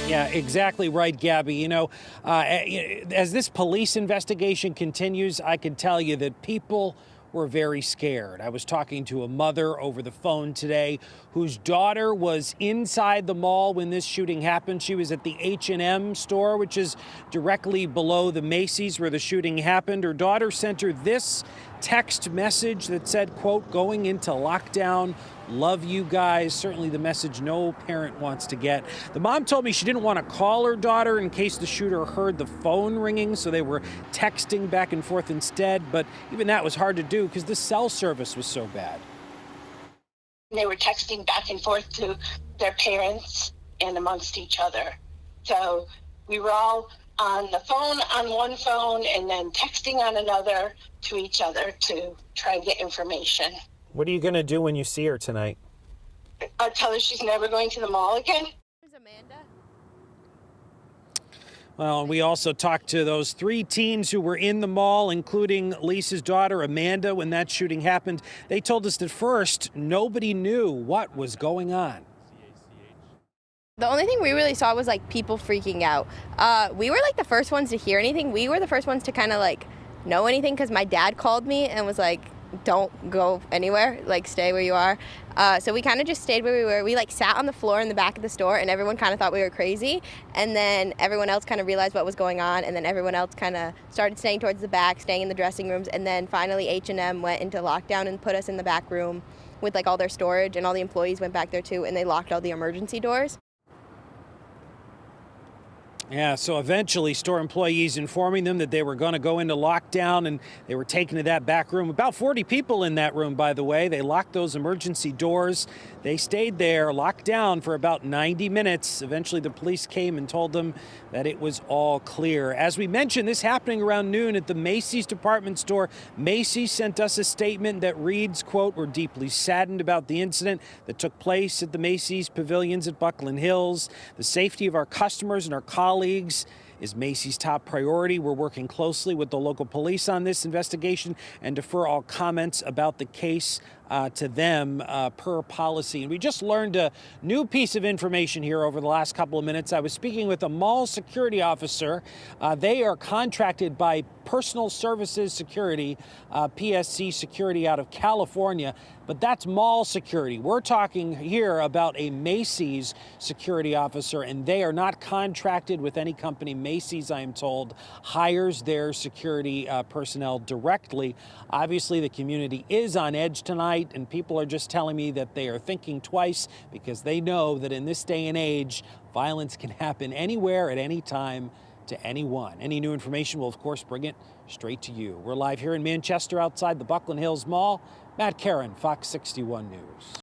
Yeah, exactly right, Gabby. As this police investigation continues, I can tell you that people were very scared. I was talking to a mother over the phone today whose daughter was inside the mall when this shooting happened. She was at the H&M store, which is directly below the Macy's where the shooting happened. Her daughter sent her this text message that said, quote, "Going into lockdown. Love you guys." Certainly the message no parent wants to get. The mom told me she didn't want to call her daughter in case the shooter heard the phone ringing, so they were texting back and forth instead. But even that was hard to do because the cell service was so bad. They were texting back and forth to their parents and amongst each other. So we were all on the phone, on one phone, and then texting on another to each other to try and get information. What are you going to do when you see her tonight? I'll tell her she's never going to the mall again. Where's Amanda? Well, we also talked to those 3 teens who were in the mall, including Lisa's daughter, Amanda, when that shooting happened. They told us that first, nobody knew what was going on. The only thing we really saw was like people freaking out. We were like the first ones to hear anything. We were the first ones to kind of like know anything because my dad called me and was like, "Don't go anywhere, like stay where you are." So we kind of just stayed where we were. We like sat on the floor in the back of the store and everyone kind of thought we were crazy. And then everyone else kind of realized what was going on. And then everyone else kind of started staying towards the back, staying in the dressing rooms. And then finally H&M went into lockdown and put us in the back room with like all their storage, and all the employees went back there too, and they locked all the emergency doors. Yeah, so eventually store employees informing them that they were going to go into lockdown, and they were taken to that back room. About 40 people in that room, by the way. They locked those emergency doors. They stayed there locked down for about 90 minutes. Eventually the police came and told them that it was all clear. As we mentioned, this happening around noon at the Macy's department store. Macy's sent us a statement that reads, quote, "We're deeply saddened about the incident that took place at the Macy's pavilions at Buckland Hills. The safety of our customers and our colleagues is Macy's top priority. We're working closely with the local police on this investigation and defer all comments about the case to them per policy." And we just learned a new piece of information here over the last couple of minutes. I was speaking with a mall security officer. They are contracted by Personal Services Security, PSC Security out of California, but that's mall security. We're talking here about a Macy's security officer, and they are not contracted with any company. Macy's, I am told, hires their security personnel directly. Obviously, the community is on edge tonight, and people are just telling me that they are thinking twice because they know that in this day and age, violence can happen anywhere at any time to anyone. Any new information, we'll of course bring it straight to you. We're live here in Manchester outside the Buckland Hills Mall. Matt Caron, Fox 61 News.